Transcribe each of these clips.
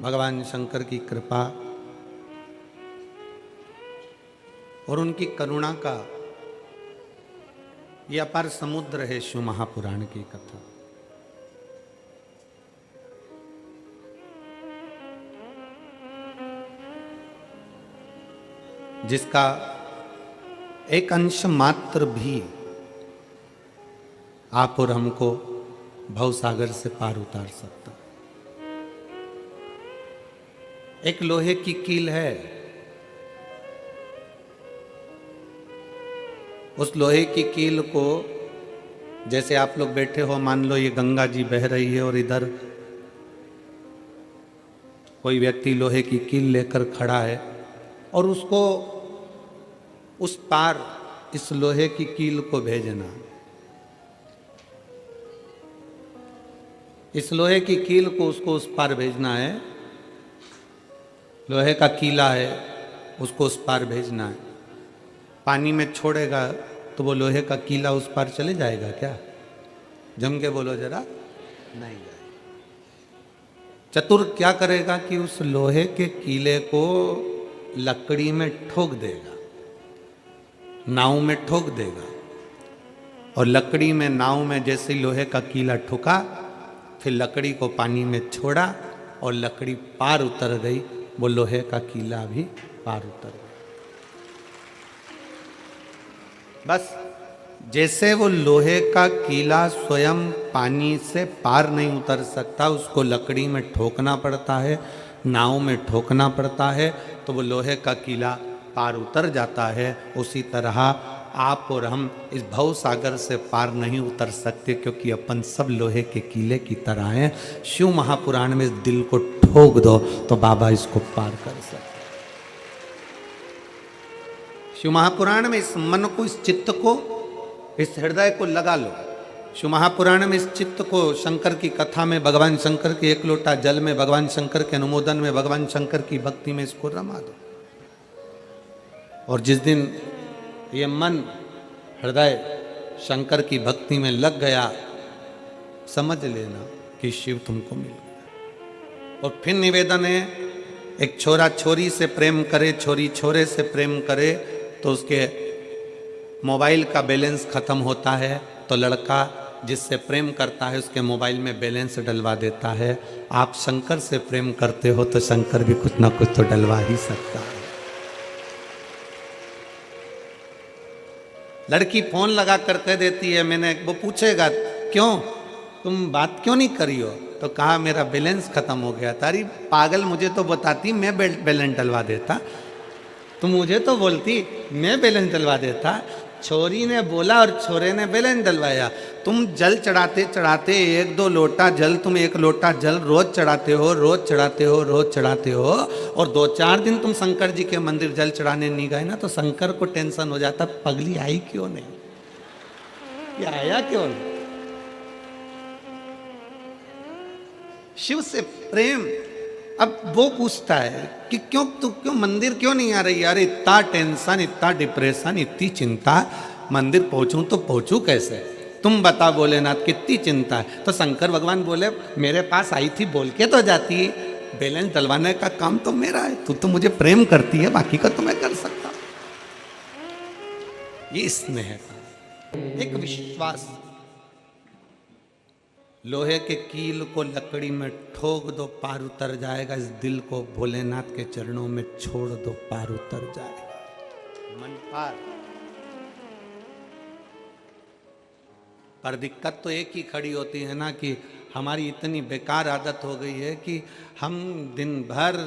भगवान शंकर की कृपा और उनकी करुणा का यह अपार समुद्र है शिव महापुराण की कथा। जिसका एक अंश मात्र भी आप और हमको भवसागर से पार उतार सकता। एक लोहे की कील है, उस लोहे की कील को जैसे आप लोग बैठे हो, मान लो ये गंगा जी बह रही है और इधर कोई व्यक्ति लोहे की कील लेकर खड़ा है और उसको उस पार इस लोहे की कील को भेजना। इस लोहे की कील को उसको उस पार भेजना है। लोहे का कीला है, उसको उस पार भेजना है। पानी में छोड़ेगा तो वो लोहे का कीला उस पार चले जाएगा क्या? जम के बोलो जरा, नहीं जाएगा। चतुर क्या करेगा कि उस लोहे के कीले को लकड़ी में ठोक देगा, नाव में ठोक देगा। और लकड़ी में, नाव में जैसे ही लोहे का कीला ठोका, फिर लकड़ी को पानी में छोड़ा और लकड़ी पार उतर गई। वो लोहे का कीला भी पार उतर गया। बस जैसे वो लोहे का कीला स्वयं पानी से पार नहीं उतर सकता, उसको लकड़ी में ठोकना पड़ता है, नाव में ठोकना पड़ता है, तो वो लोहे का कीला पार उतर जाता है। उसी तरह आप और हम इस भव सागर से पार नहीं उतर सकते, क्योंकि अपन सब लोहे के कीले की तरह हैं। शिव महापुराण में इस दिल को ठोक दो तो बाबा इसको पार कर सकते। शिव महापुराण में इस मन को, इस चित्त को, इस हृदय को लगा लो। शिव महापुराण में इस चित्त को, शंकर की कथा में, भगवान शंकर के एक लोटा जल में, भगवान शंकर के अनुमोदन में, भगवान शंकर की भक्ति में इसको रमा दो। और जिस दिन ये मन, हृदय शंकर की भक्ति में लग गया, समझ लेना कि शिव तुमको मिल गया। और फिर निवेदन है, एक छोरा छोरी से प्रेम करे, छोरी छोरे से प्रेम करे, तो उसके मोबाइल का बैलेंस खत्म होता है, तो लड़का जिससे प्रेम करता है उसके मोबाइल में बैलेंस डलवा देता है। आप शंकर से प्रेम करते हो तो शंकर भी कुछ ना कुछ तो डलवा ही सकता है। लड़की फोन लगा कर कह देती है, वो पूछेगा क्यों, तुम बात क्यों नहीं करी हो? तो कहा मेरा बैलेंस खत्म हो गया था। अरे पागल, मुझे तो बताती, मैं बैलेंस डलवा देता। तुम मुझे तो बोलती, मैं बैलेंस डलवा देता। छोरी ने बोला और छोरे ने बैलेंस डलवाया। तुम जल चढ़ाते चढ़ाते एक दो लोटा जल, तुम एक लोटा जल रोज चढ़ाते हो, रोज चढ़ाते हो, रोज चढ़ाते हो, और 2-4 दिन तुम शंकर जी के मंदिर जल चढ़ाने नहीं गए ना, तो शंकर को टेंशन हो जाता, पगली आई क्यों नहीं, ये आया क्यों नहीं। शिव से प्रेम, अब वो पूछता है कि क्यों मंदिर क्यों नहीं आ रही? अरे इतना टेंशन, इतना डिप्रेशन, इतनी चिंता, मंदिर पहुंचूं तो पहुंचूं कैसे? तुम बता भोलेनाथ, कितनी चिंता है? तो शंकर भगवान बोले, मेरे पास आई थी, बोल के तो जाती, बैलेंस डलवाने का काम तो मेरा है, तू तो मुझे प्रेम करती है, बाकी का तो मैं कर सकता। ये स्नेह है, एक विश्वास। लोहे के कील को लकड़ी में ठोक दो, पार उतर जाएगा। इस दिल को भोलेनाथ के चरणों में छोड़ दो, पार उतर जाएगा, मन पार। पर दिक्कत तो एक ही खड़ी होती है ना, कि हमारी इतनी बेकार आदत हो गई है कि हम दिन भर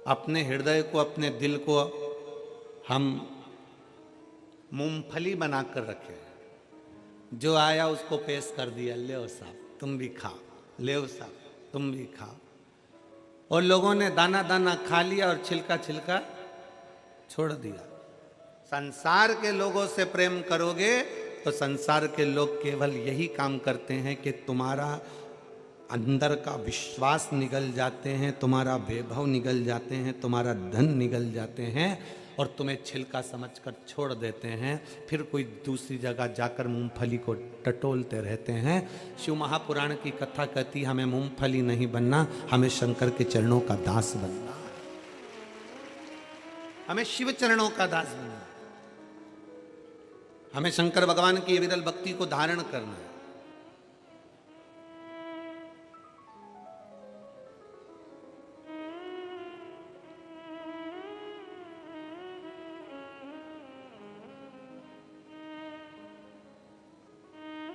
अपने हृदय को, अपने दिल को हम मूंगफली बनाकर रखे। जो आया उसको पेश कर दिया, ले साहब तुम भी खाओ, ले साहब तुम भी खाओ। और लोगों ने दाना दाना खा लिया और छिलका छिलका छोड़ दिया। संसार के लोगों से प्रेम करोगे तो संसार के लोग केवल यही काम करते हैं कि तुम्हारा अंदर का विश्वास निगल जाते हैं, तुम्हारा वैभव निगल जाते हैं, तुम्हारा धन निगल जाते हैं। और तुम्हें छिलका समझकर छोड़ देते हैं, फिर कोई दूसरी जगह जाकर मूंगफली को टटोलते रहते हैं। शिव महापुराण की कथा कहती हमें मूंगफली नहीं बनना, हमें शंकर के चरणों का दास बनना, हमें शिव चरणों का दास बनना, हमें शंकर भगवान की विरल भक्ति को धारण करना है।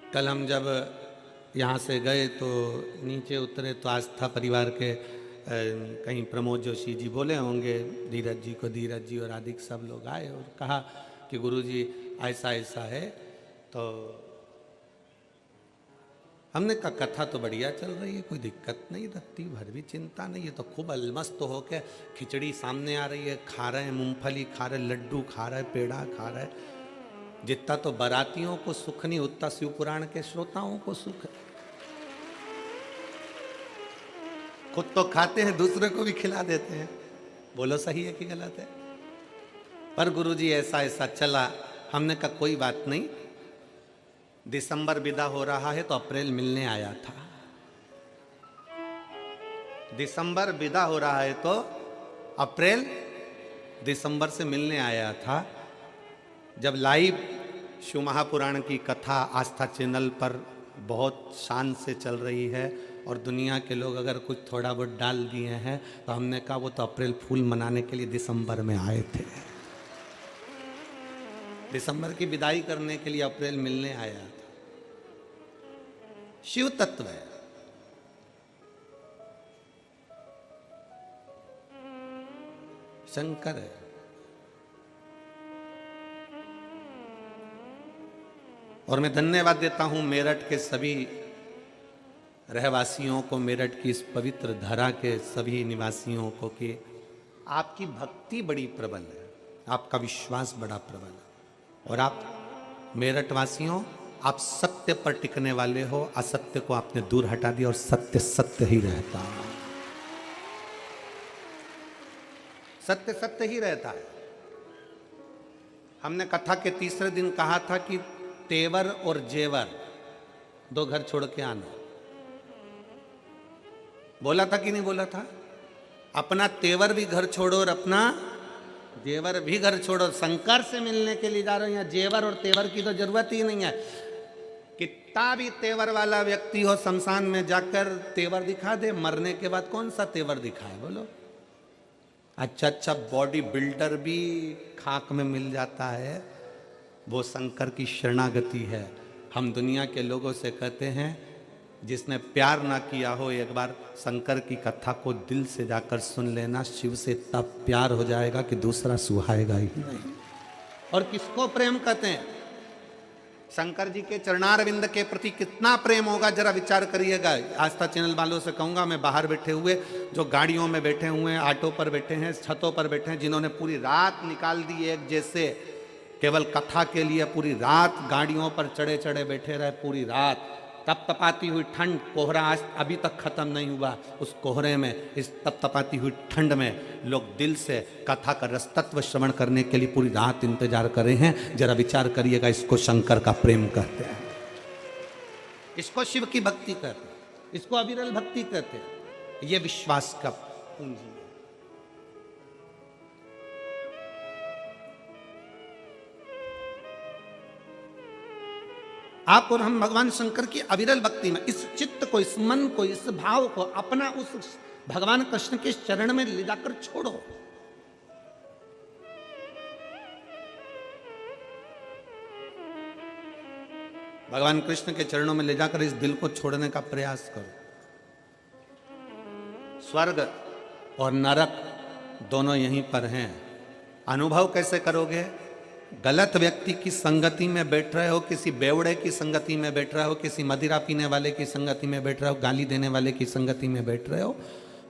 कल हम जब यहाँ से गए तो नीचे उतरे तो आस्था परिवार के कहीं प्रमोद जोशी जी बोले होंगे धीरज जी को, धीरज जी और आदिक सब लोग आए और कहा कि गुरुजी ऐसा ऐसा है। तो हमने कहा कथा तो बढ़िया चल रही है, कोई दिक्कत नहीं, रत्ती भर भी चिंता नहीं है। तो खूब अलमस्त होके खिचड़ी सामने आ रही है, खा रहे हैं, मूंगफली खा रहे, लड्डू खा रहे, पेड़ा खा रहे। जितना तो बारातियों को सुख नहीं उतना शिव पुराण के श्रोताओं को सुख है। खुद तो खाते हैं, दूसरे को भी खिला देते हैं। बोलो सही है कि गलत है? पर गुरुजी ऐसा ऐसा चला। हमने कहा कोई बात नहीं, दिसंबर विदा हो रहा है तो अप्रैल मिलने आया था। दिसंबर विदा हो रहा है तो अप्रैल दिसंबर से मिलने आया था। जब लाइव शिव महापुराण की कथा आस्था चैनल पर बहुत शान से चल रही है और दुनिया के लोग अगर कुछ थोड़ा बहुत डाल दिए हैं तो हमने कहा वो तो अप्रैल फूल मनाने के लिए दिसंबर में आए थे, दिसंबर की विदाई करने के लिए अप्रैल मिलने आया था। शिव तत्व है। शंकर है। और मैं धन्यवाद देता हूं मेरठ के सभी रहवासियों को, मेरठ की इस पवित्र धरा के सभी निवासियों को कि आपकी भक्ति बड़ी प्रबल है, आपका विश्वास बड़ा प्रबल है। और आप मेरठ वासियों, आप सत्य पर टिकने वाले हो। असत्य को आपने दूर हटा दिया और सत्य सत्य ही रहता है। सत्य सत्य ही रहता है। हमने कथा के तीसरे दिन कहा था कि तेवर और जेवर दो घर छोड़ के आना। बोला था कि नहीं बोला था? अपना तेवर भी घर छोड़ो और अपना जेवर भी घर छोड़ो। शंकर से मिलने के लिए जा रहे हो, यहाँ जेवर और तेवर की तो जरूरत ही नहीं है। कितना भी तेवर वाला व्यक्ति हो, शमशान में जाकर तेवर दिखा दे, मरने के बाद कौन सा तेवर दिखाए बोलो? अच्छा अच्छा बॉडी बिल्डर भी खाक में मिल जाता है। वो शंकर की शरणागति है। हम दुनिया के लोगों से कहते हैं जिसने प्यार ना किया हो, एक बार शंकर की कथा को दिल से जाकर सुन लेना। शिव से इतना प्यार हो जाएगा कि दूसरा सुहाएगा ही नहीं। और किसको प्रेम कहते हैं? शंकर जी के चरणारविंद के प्रति कितना प्रेम होगा जरा विचार करिएगा। आस्था चैनल वालों से कहूंगा, मैं बाहर बैठे हुए, जो गाड़ियों में बैठे हुए हैं, ऑटो पर बैठे हैं, छतों पर बैठे हैं, जिन्होंने पूरी रात निकाल दी एक जैसे केवल कथा के लिए, पूरी रात गाड़ियों पर चढ़े चढ़े बैठे रहे, पूरी रात तपतपाती हुई ठंड, कोहरा आज अभी तक खत्म नहीं हुआ। उस कोहरे में, इस तपतपाती हुई ठंड में लोग दिल से कथा का रसतत्व श्रवण करने के लिए पूरी रात इंतजार कर रहे हैं। जरा विचार करिएगा, इसको शंकर का प्रेम कहते हैं, इसको शिव की भक्ति कहते हैं, इसको अविरल भक्ति कहते हैं। ये विश्वास का पूंजी है। आप और हम भगवान शंकर की अविरल भक्ति में इस चित्त को, इस मन को, इस भाव को अपना उस भगवान कृष्ण के चरण में ले जाकर छोड़ो। भगवान कृष्ण के चरणों में ले जाकर इस दिल को छोड़ने का प्रयास करो। स्वर्ग और नरक दोनों यहीं पर हैं। अनुभव कैसे करोगे? गलत व्यक्ति की संगति में बैठ रहे हो, किसी बेवड़े की संगति में बैठ रहे हो, किसी मदिरा पीने वाले की संगति में बैठ रहे हो, गाली देने वाले की संगति में बैठ रहे हो,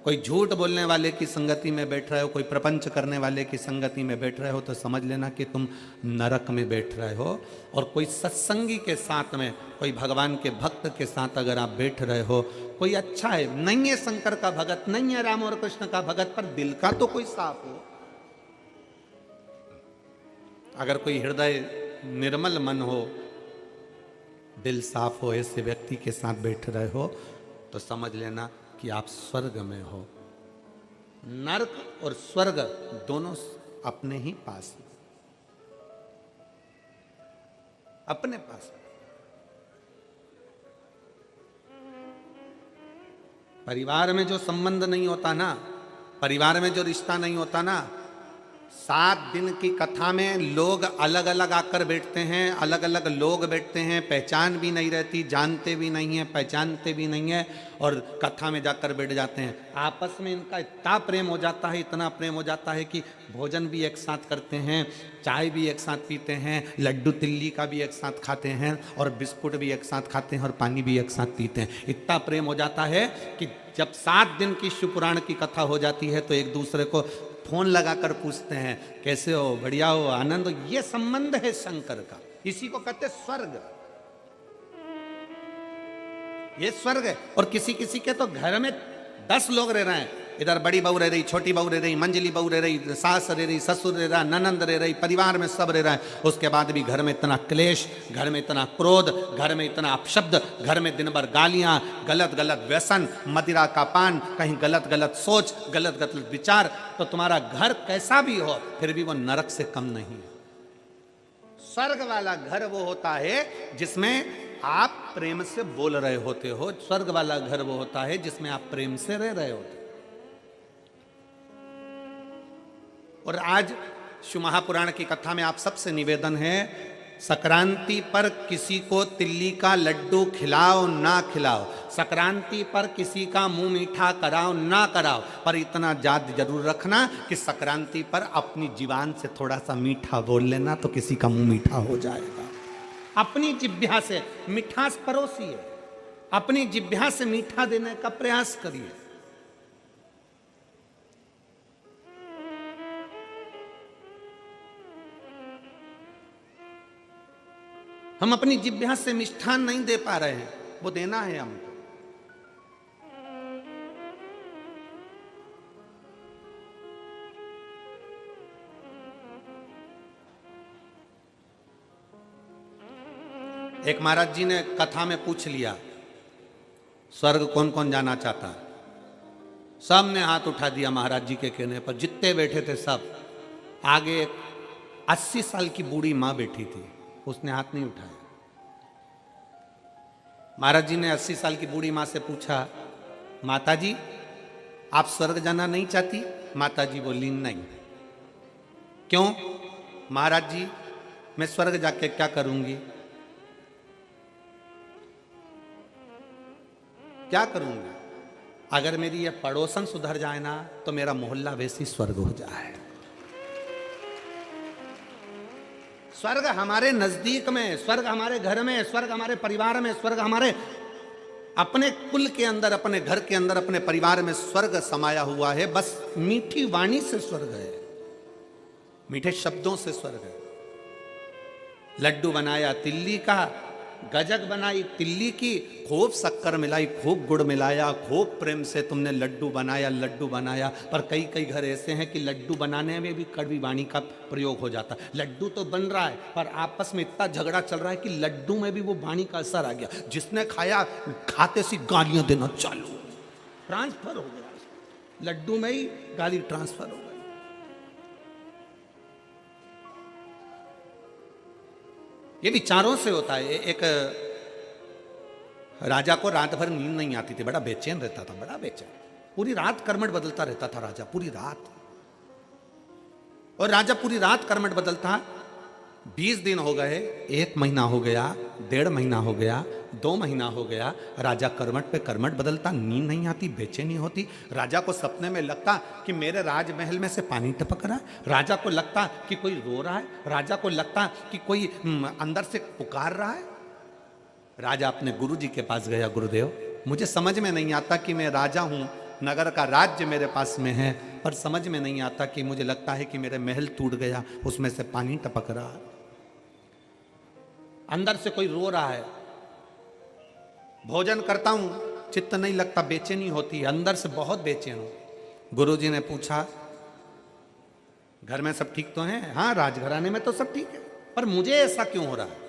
कोई झूठ बोलने वाले की संगति में बैठ रहे हो, कोई प्रपंच करने वाले की संगति में बैठ रहे हो, तो समझ लेना कि तुम नरक में बैठ रहे हो। और कोई सत्संगी के साथ में, कोई भगवान के भक्त के साथ अगर आप बैठ रहे हो, कोई अच्छा है, नहीं है शंकर का भगत, नहीं है राम और कृष्ण का भगत, पर दिल का तो कोई साफ हो। अगर कोई हृदय निर्मल मन हो, दिल साफ हो, ऐसे व्यक्ति के साथ बैठ रहे हो तो समझ लेना कि आप स्वर्ग में हो। नरक और स्वर्ग दोनों अपने ही पास, अपने पास। परिवार में जो संबंध नहीं होता ना, परिवार में जो रिश्ता नहीं होता ना, 7 दिन की कथा में लोग अलग अलग आकर बैठते हैं, अलग अलग लोग बैठते हैं, पहचान भी नहीं रहती, जानते भी नहीं है, पहचानते भी नहीं है, और कथा में जाकर बैठ जाते हैं। आपस में इनका इतना प्रेम हो जाता है, इतना प्रेम हो जाता है कि भोजन भी एक साथ करते हैं, चाय भी एक साथ पीते हैं, लड्डू तिल्ली का भी एक साथ खाते हैं, और बिस्कुट भी एक साथ खाते हैं, और पानी भी एक साथ पीते हैं। इतना प्रेम हो जाता है कि जब 7 दिन की शिवपुराण की कथा हो जाती है तो एक दूसरे को फोन लगाकर पूछते हैं कैसे हो, बढ़िया हो, आनंद हो। ये संबंध है शंकर का, इसी को कहते स्वर्ग। ये स्वर्ग है। और किसी किसी के तो घर में 10 लोग रह रहे हैं, इधर बड़ी बहू रह रही, छोटी बहू रह रही, मंजली बहू रह रही, सास रह रही, ससुर रह रहा, ननंद रह रही, परिवार में सब रह रहा है। उसके बाद भी घर में इतना क्लेश, घर में इतना क्रोध, घर में इतना अपशब्द, घर में दिन भर गालियां, गलत गलत व्यसन, मदिरा का पान, कहीं गलत गलत सोच, गलत गलत विचार। तो तुम्हारा घर कैसा भी हो फिर भी वो नरक से कम नहीं है। स्वर्ग वाला घर वो होता है जिसमें आप प्रेम से बोल रहे होते हो। स्वर्ग वाला घर वो होता है जिसमें आप प्रेम से रह रहे होते हो। और आज शिव महापुराण की कथा में आप सबसे निवेदन है, संक्रांति पर किसी को तिल्ली का लड्डू खिलाओ ना खिलाओ, संक्रांति पर किसी का मुंह मीठा कराओ ना कराओ, पर इतना याद जरूर रखना कि संक्रांति पर अपनी जीवान से थोड़ा सा मीठा बोल लेना तो किसी का मुंह मीठा हो जाएगा। अपनी जिह्वा से मिठास परोसिए, अपनी जिह्वा से मीठा देने का प्रयास करिए। हम अपनी जिह्वा से मिष्ठान नहीं दे पा रहे हैं, वो देना है हमको। एक महाराज जी ने कथा में पूछ लिया स्वर्ग कौन कौन जाना चाहता है। सब ने हाथ उठा दिया महाराज जी के कहने पर, जितने बैठे थे सब। आगे एक 80 साल की बूढ़ी मां बैठी थी, उसने हाथ नहीं उठाया। महाराज जी ने 80 साल की बूढ़ी मां से पूछा, माता जी आप स्वर्ग जाना नहीं चाहती? माता जी बोली नहीं। क्यों? महाराज जी मैं स्वर्ग जाके क्या करूंगी? क्या करूंगी? अगर मेरी ये पड़ोसन सुधर जाए ना तो मेरा मोहल्ला वैसी स्वर्ग हो जाए। स्वर्ग हमारे नजदीक में, स्वर्ग हमारे घर में, स्वर्ग हमारे परिवार में, स्वर्ग हमारे अपने कुल के अंदर, अपने घर के अंदर, अपने परिवार में स्वर्ग समाया हुआ है। बस मीठी वाणी से स्वर्ग है, मीठे शब्दों से स्वर्ग है। लड्डू बनाया तिल्ली का, गजक बनाई तिल्ली की, खूब शक्कर मिलाई, खूब गुड़ मिलाया, खूब प्रेम से तुमने लड्डू बनाया, लड्डू बनाया। पर कई कई घर ऐसे हैं कि लड्डू बनाने में भी कड़वी वाणी का प्रयोग हो जाता है। लड्डू तो बन रहा है पर आपस में इतना झगड़ा चल रहा है कि लड्डू में भी वो वाणी का असर आ गया। जिसने खाया खाते सी गालियां देना चालू, ट्रांसफर हो गया, लड्डू में ही गाली ट्रांसफर हो गई। ये विचारों से होता है। एक राजा को रात भर नींद नहीं आती थी, बड़ा बेचैन रहता था, बड़ा बेचैन। पूरी रात कर्मठ बदलता रहता था राजा, पूरी रात। और राजा पूरी रात कर्मठ बदलता। 20 दिन हो गए, 1 महीना हो गया, 1.5 महीना हो गया, 2 महीना हो गया, राजा कर्मठ पे कर्मठ बदलता, नींद नहीं आती, बेचैनी होती। राजा को सपने में लगता कि मेरे राजमहल में से पानी टपक रहा है, राजा को लगता कि कोई रो रहा है, राजा को लगता कि कोई अंदर से पुकार रहा है। राजा अपने गुरुजी के पास गया, गुरुदेव मुझे समझ में नहीं आता कि मैं राजा हूं, नगर का राज्य मेरे पास में है, पर समझ में नहीं आता कि मुझे लगता है कि मेरे महल टूट गया, उसमें से पानी टपक रहा है, अंदर से कोई रो रहा है। भोजन करता हूं, चित्त नहीं लगता, बेचैनी होती है, अंदर से बहुत बेचैन हूं। गुरुजी ने पूछा, घर में सब ठीक तो है? हाँ, राजघराने में तो सब ठीक है, पर मुझे ऐसा क्यों हो रहा है?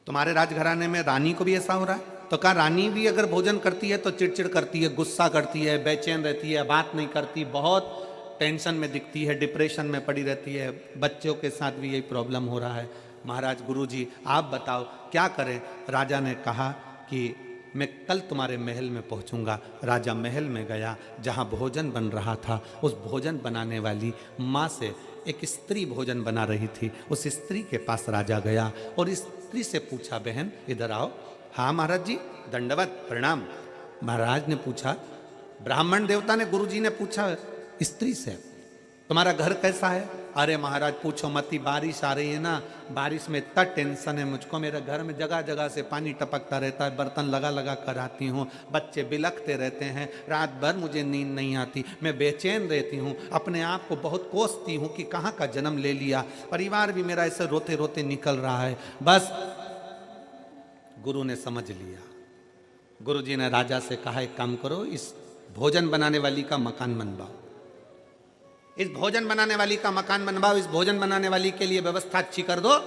तुम्हारे राजघराने में रानी को भी ऐसा हो रहा है? तो कहा रानी भी अगर भोजन करती है तो चिड़चिड़ करती है, गुस्सा करती है, बेचैन रहती है, बात नहीं करती, बहुत टेंशन में दिखती है, डिप्रेशन में पड़ी रहती है। बच्चों के साथ भी यही प्रॉब्लम हो रहा है। महाराज गुरुजी आप बताओ क्या करें? राजा ने कहा कि मैं कल तुम्हारे महल में पहुंचूंगा। राजा महल में गया, जहां भोजन बन रहा था उस भोजन बनाने वाली माँ से एक स्त्री भोजन बना रही थी, उस स्त्री के पास राजा गया और इस स्त्री से पूछा, बहन इधर आओ। हाँ महाराज जी, दंडवत प्रणाम। महाराज ने पूछा, ब्राह्मण देवता ने, गुरुजी ने पूछा स्त्री से, तुम्हारा घर कैसा है? अरे महाराज पूछो मत ही, बारिश आ रही है ना, बारिश में इतना टेंशन है मुझको, मेरे घर में जगह जगह से पानी टपकता रहता है, बर्तन लगा लगा कर आती हूँ, बच्चे बिलखते रहते हैं, रात भर मुझे नींद नहीं आती, मैं बेचैन रहती हूँ, अपने आप को बहुत कोसती हूँ कि कहाँ का जन्म ले लिया, परिवार भी मेरा ऐसे रोते रोते निकल रहा है। बस गुरु ने समझ लिया। गुरु जी ने राजा से कहा, एक काम करो, इस भोजन बनाने वाली का मकान बनवाओ, इस भोजन बनाने वाली का मकान बनवाओ, इस भोजन बनाने वाली के लिए व्यवस्था अच्छी कर दो,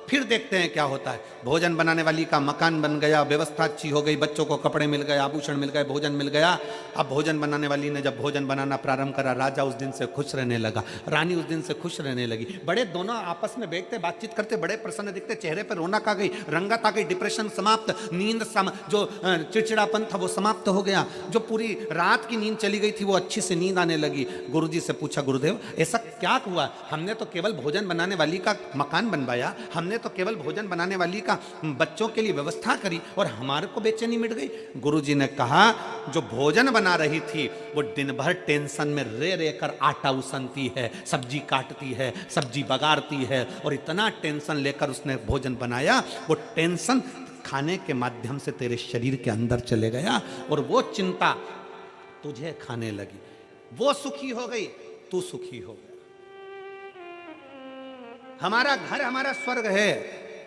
फिर देखते हैं क्या होता है। भोजन बनाने वाली का मकान बन गया, व्यवस्था अच्छी हो गई, बच्चों को कपड़े मिल गए, आभूषण मिल गए, भोजन मिल गया। अब भोजन बनाने वाली ने जब भोजन बनाना प्रारंभ करा, राजा उस दिन से खुश रहने लगा, रानी उस दिन से खुश रहने लगी। बड़े दोनों आपस में बैठते बातचीत करते, बड़े प्रसन्न दिखते, चेहरे पर रौनक आ गई, रंगत आ गई, डिप्रेशन समाप्त, नींद जो चिड़चिड़ापन था वो समाप्त हो गया, जो पूरी रात की नींद चली गई थी वो अच्छी से नींद आने लगी। गुरुजी से पूछा, गुरुदेव ऐसा क्या हुआ? हमने तो केवल भोजन बनाने वाली का मकान बनवाया, हमने तो केवल भोजन बनाने वाली का बच्चों के लिए व्यवस्था करी और हमारे को बेचैनी मिट गई। गुरुजी ने कहा, जो भोजन बना रही थी वो दिन भर टेंशन में रह कर आटा उसनती है, सब्जी काटती है, सब्जी बगाड़ती है, और इतना टेंशन लेकर उसने भोजन बनाया, वो टेंशन खाने के माध्यम से तेरे शरीर के अंदर चले गया और वो चिंता तुझे खाने लगी। वो सुखी हो गई, तू सुखी हो गया। हमारा घर हमारा स्वर्ग है।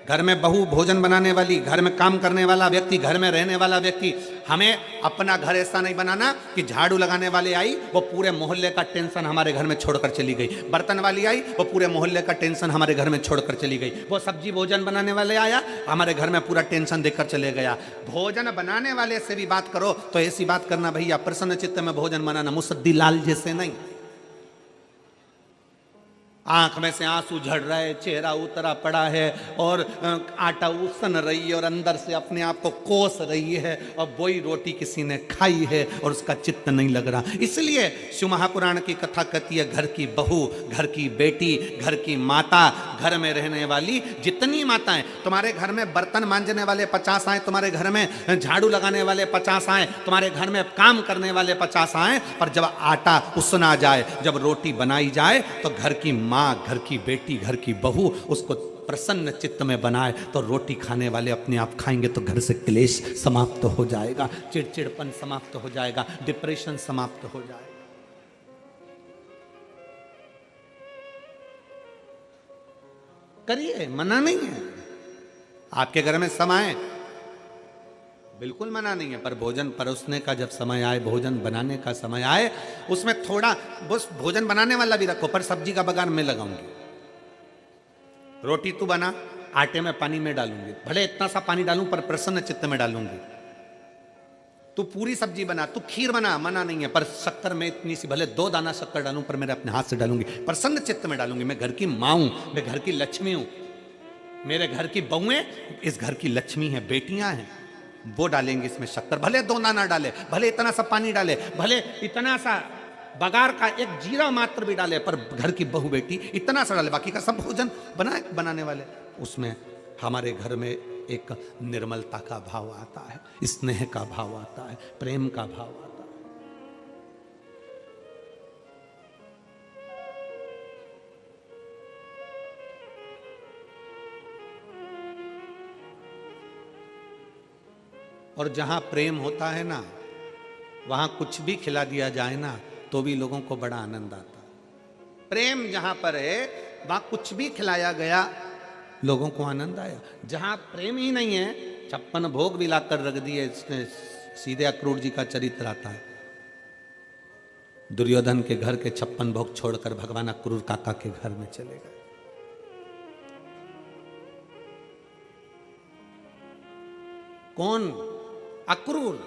घर में बहू भोजन बनाने वाली, घर में काम करने वाला व्यक्ति, घर में रहने वाला व्यक्ति, हमें अपना घर ऐसा नहीं बनाना कि झाड़ू लगाने वाले आई वो पूरे मोहल्ले का टेंशन हमारे घर में छोड़कर चली गई, बर्तन वाली आई वो पूरे मोहल्ले का टेंशन हमारे घर में छोड़कर चली गई, वो सब्जी भोजन बनाने वाले आया हमारे घर में पूरा टेंशन देकर चले गया। भोजन बनाने वाले से भी बात करो तो ऐसी बात करना, भैया प्रसन्न चित्त में भोजन बनाना, मुसद्दी लाल जैसे नहीं। आंख में से आंसू झड़ रहा है, चेहरा उतरा पड़ा है और आटा उसन रही है और अंदर से अपने आप को कोस रही है और वही रोटी किसी ने खाई है और उसका चित्त नहीं लग रहा। इसलिए शिव महापुराण की कथा कहती है, घर की बहू, घर की बेटी, घर की माता, घर में रहने वाली जितनी माताएं, तुम्हारे घर में बर्तन मांजने वाले 50 आए, तुम्हारे घर में झाड़ू लगाने वाले 50 आए, तुम्हारे घर में काम करने वाले 50 आए, पर जब आटा उसना जाए, जब रोटी बनाई जाए तो घर की माँ, घर की बेटी, घर की बहू उसको प्रसन्न चित्त में बनाए तो रोटी खाने वाले अपने आप खाएंगे तो घर से क्लेश समाप्त हो जाएगा, चिड़चिड़पन समाप्त हो जाएगा, डिप्रेशन समाप्त हो जाएगा। करिए, मना नहीं है। आपके घर में समय बिल्कुल मना नहीं है, पर भोजन परोसने का जब समय आए, भोजन बनाने का समय आए, उसमें थोड़ा बस भोजन बनाने वाला भी रखो, पर सब्जी का बगान मैं लगाऊंगी। रोटी तू बना, आटे में पानी में डालूंगी, भले इतना सा पानी डालूं पर प्रसन्न चित्त में डालूंगी। तू पूरी सब्जी बना, तू खीर बना, मना नहीं है, पर शक्कर में इतनी सी, भले 2 दाना शक्कर डालूं पर मेरे अपने हाथ से डालूंगी, प्रसन्न चित्त में डालूंगी। मैं घर की माँ हूं, मैं घर की लक्ष्मी हूं, मेरे घर की बहुएं इस घर की लक्ष्मी है, बेटियां हैं, वो डालेंगे इसमें शक्कर, भले 2 दाना डाले, भले इतना सा पानी डाले, भले इतना सा बगार का एक जीरा मात्र भी डाले, पर घर की बहू बेटी इतना सा डाले, बाकी का सब भोजन बनाने वाले। उसमें हमारे घर में एक निर्मलता का भाव आता है, स्नेह का भाव आता है, प्रेम का भाव आता है। और जहां प्रेम होता है ना, वहां कुछ भी खिला दिया जाए ना तो भी लोगों को बड़ा आनंद आता है। प्रेम जहां पर है वहां कुछ भी खिलाया गया लोगों को आनंद आया। जहां प्रेम ही नहीं है, 56 भोग भी लाकर रख दिए, सीधे अक्रूर जी का चरित्र आता है। दुर्योधन के घर के 56 भोग छोड़कर भगवान अक्रूर काका के घर में चले गए। कौन? अक्रूर,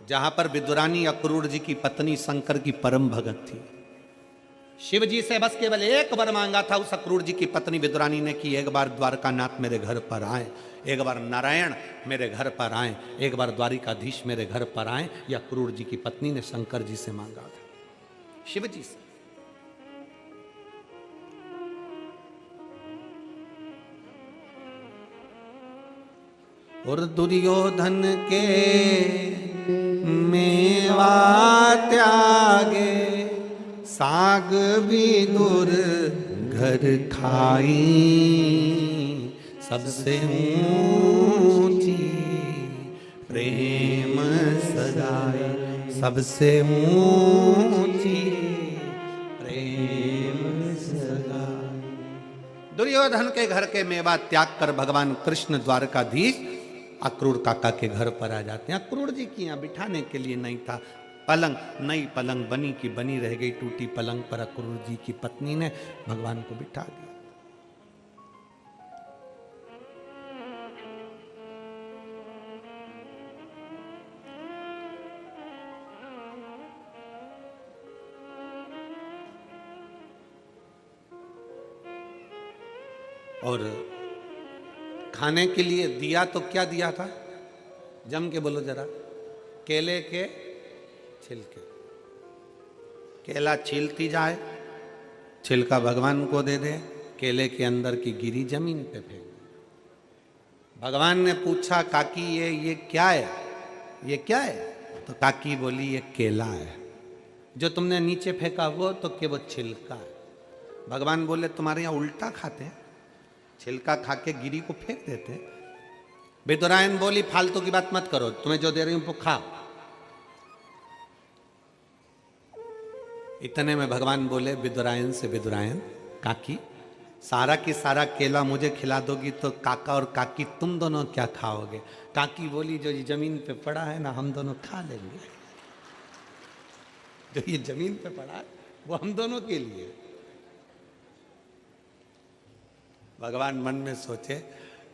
जहां पर विदुरानी अक्रूर जी की पत्नी शंकर की परम भगत थी। शिव जी से बस केवल एक वर मांगा था उस अक्रूर जी की पत्नी विदुरानी ने कि एक बार द्वारकानाथ मेरे घर पर आए, एक बार नारायण मेरे घर पर आए, एक बार द्वारिकाधीश मेरे घर पर आए। यह अक्रूर जी की पत्नी ने शंकर जी से मांगा था, शिव जी से। और दुर्योधन के मेवा त्यागे, साग भी दूर घर खाई, सबसे ऊंची प्रेम सगाई, सबसे ऊंची प्रेम सगाई। दुर्योधन के घर के मेवा त्याग कर भगवान कृष्ण द्वारकाधीश अक्रूर काका के घर पर आ जाते हैं। अक्रूर जी की यहाँ बिठाने के लिए नहीं था पलंग, नई पलंग बनी की बनी रह गई। टूटी पलंग पर अक्रूर जी की पत्नी ने भगवान को बिठा दिया। और खाने के लिए दिया तो क्या दिया था? जम के बोलो जरा। केले के छिलके। केला छीलती जाए, छिलका भगवान को दे दे, केले के अंदर की गिरी जमीन पे फेंक। भगवान ने पूछा काकी ये क्या है, ये क्या है? तो काकी बोली ये केला है। जो तुमने नीचे फेंका वो तो के वो छिलका है। भगवान बोले तुम्हारे यहाँ उल्टा खाते हैं, छिलका खा के गिरी को फेंक देते। विदुरायन बोली फालतू की बात मत करो, तुम्हें जो दे रही हूं वो खाओ। इतने में भगवान बोले विदुरायन से, विदुरायन काकी सारा की सारा केला मुझे खिला दोगी तो काका और काकी तुम दोनों क्या खाओगे? काकी बोली जो ये जमीन पे पड़ा है ना हम दोनों खा लेंगे, जो ये जमीन पे पड़ा है वो हम दोनों के लिए। भगवान मन में सोचे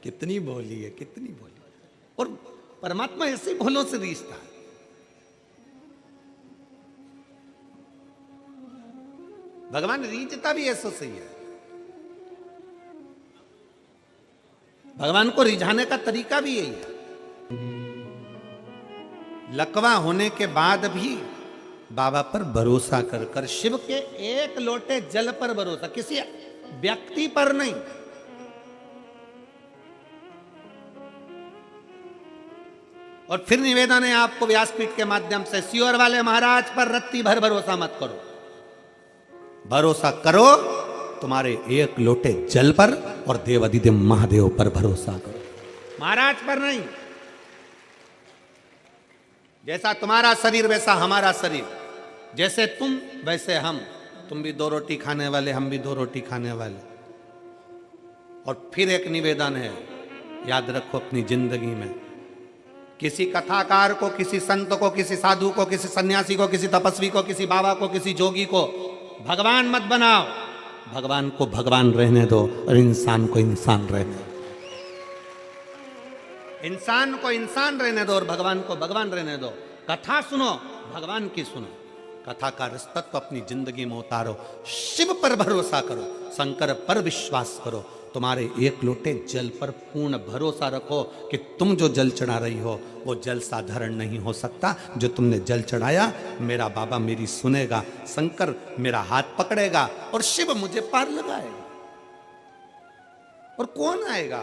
कितनी भोली है, कितनी भोली है। और परमात्मा ऐसे भोलों से रिश्ता है। भगवान रीझता भी ऐसो सही है। भगवान को रिझाने का तरीका भी यही है। लकवा होने के बाद भी बाबा पर भरोसा कर कर, शिव के एक लोटे जल पर भरोसा, किसी व्यक्ति पर नहीं। और फिर निवेदन है आपको व्यासपीठ के माध्यम से, सियोर वाले महाराज पर रत्ती भर भरोसा मत करो। भरोसा करो तुम्हारे एक लोटे जल पर और देवाधिदेव महादेव पर भरोसा करो, महाराज पर नहीं। जैसा तुम्हारा शरीर वैसा हमारा शरीर, जैसे तुम वैसे हम। तुम भी 2 रोटी खाने वाले, हम भी 2 रोटी खाने वाले। और फिर एक निवेदन है, याद रखो अपनी जिंदगी में, किसी कथाकार को, किसी संत को, किसी साधु को, किसी सन्यासी को, किसी तपस्वी को, किसी बाबा को, किसी जोगी को भगवान मत बनाओ। भगवान को भगवान रहने दो और इंसान को इंसान रहने दो। इंसान को इंसान रहने दो और भगवान को भगवान रहने दो। कथा सुनो, भगवान की सुनो। कथा का रसतत्व अपनी जिंदगी में उतारो। शिव पर भरोसा करो, शंकर पर विश्वास करो। तुम्हारे एक लोटे जल पर पूर्ण भरोसा रखो कि तुम जो जल चढ़ा रही हो वो जल साधारण नहीं हो सकता। जो तुमने जल चढ़ाया, मेरा बाबा मेरी सुनेगा, शंकर मेरा हाथ पकड़ेगा और शिव मुझे पार लगाएगा। और कौन आएगा?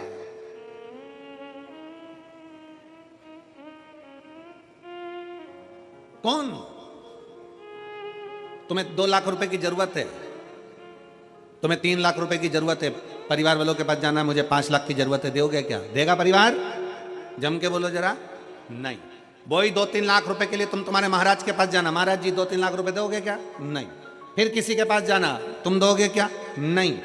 कौन? तुम्हें 2 लाख रुपए की जरूरत है, तुम्हें 3 लाख रुपए की जरूरत है, परिवार वालों के पास जाना है, मुझे 5 लाख की जरूरत है, दोगे क्या? देगा परिवार? जम के बोलो जरा। नहीं। वही 2-3 लाख रुपए के लिए तुम तुम्हारे महाराज के पास जाना, महाराज जी 2-3 लाख रुपए दोगे क्या? नहीं। फिर किसी के पास जाना, तुम दोगे क्या? नहीं।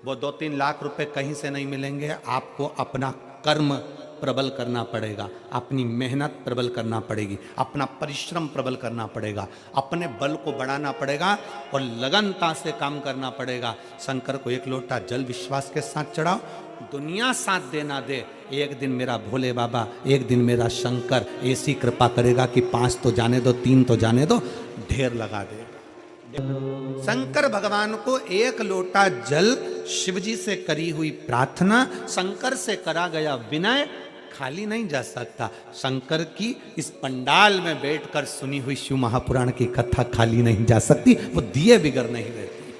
वो 2-3 लाख रुपए कहीं से नहीं मिलेंगे, आपको अपना कर्म प्रबल करना पड़ेगा, अपनी मेहनत प्रबल करना पड़ेगी, अपना परिश्रम प्रबल करना पड़ेगा, अपने बल को बढ़ाना पड़ेगा और लगनता से काम करना पड़ेगा। शंकर को एक लोटा जल विश्वास के साथ चढ़ाओ, दुनिया साथ देना दे, एक दिन मेरा भोले बाबा, एक दिन मेरा शंकर ऐसी कृपा करेगा कि 5 तो जाने दो, 3 तो जाने दो, ढेर लगा दे। शंकर भगवान को एक लोटा जल शिव जी से करी हुई प्रार्थना, शंकर से करा गया विनय खाली नहीं जा सकता। शंकर की इस पंडाल में बैठकर सुनी हुई शिव महापुराण की कथा खाली नहीं जा सकती, वो दिए बिगर नहीं रहती,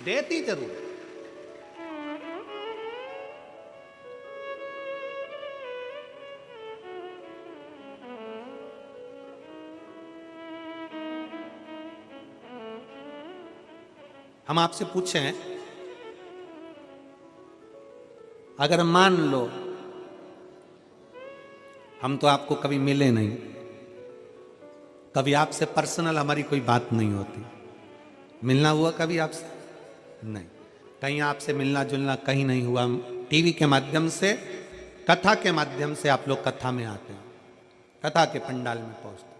देती जरूर। हम आपसे पूछें, अगर मान लो हम तो आपको कभी मिले नहीं, कभी आपसे पर्सनल हमारी कोई बात नहीं होती, मिलना हुआ कभी आपसे? नहीं, कहीं आपसे मिलना जुलना कहीं नहीं हुआ। टीवी के माध्यम से, कथा के माध्यम से आप लोग कथा में आते हैं, कथा के पंडाल में पहुंचते,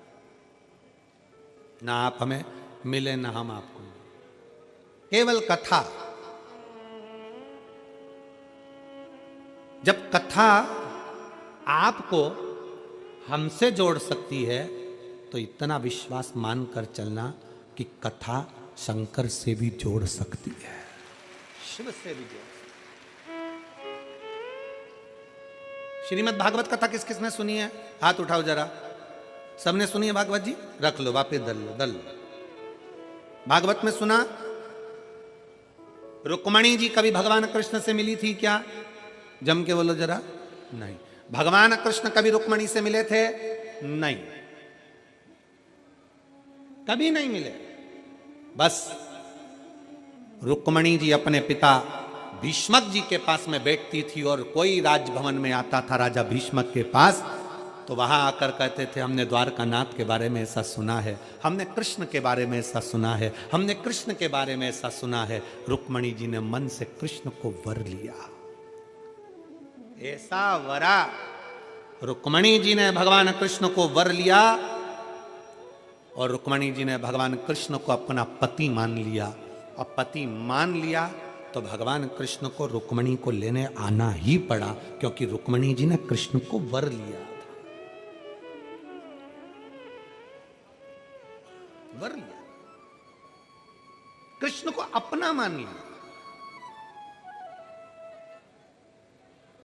ना आप हमें मिले ना हम आपको, केवल कथा। जब कथा आपको हमसे जोड़ सकती है तो इतना विश्वास मानकर चलना कि कथा शंकर से भी जोड़ सकती है, शिव से भी जोड़ सकती है। श्रीमद् भागवत कथा किस किसने सुनी है? हाथ उठाओ जरा। सबने सुनी है भागवत जी? रख लो, वापिस दल लो। भागवत में सुना, रुक्मणी जी कभी भगवान कृष्ण से मिली थी क्या? जम के बोलो जरा। नहीं। भगवान कृष्ण कभी रुक्मणी से मिले थे? नहीं, कभी नहीं मिले। बस रुक्मणी जी अपने पिता भीष्मक जी के पास में बैठती थी और कोई राजभवन में आता था राजा भीष्मक के पास, तो वहां आकर कहते थे हमने द्वारकानाथ के बारे में ऐसा सुना है, हमने कृष्ण के बारे में ऐसा सुना है, हमने कृष्ण के बारे में ऐसा सुना है। रुक्मणी जी ने मन से कृष्ण को वर लिया, ऐसा वरा रुक्मणी जी ने भगवान कृष्ण को वर लिया और रुक्मणी जी ने भगवान कृष्ण को अपना पति मान लिया। और पति मान लिया तो भगवान कृष्ण को रुक्मणी को लेने आना ही पड़ा, क्योंकि रुक्मणी जी ने कृष्ण को वर लिया। वर लिया, कृष्ण को अपना मान लिया।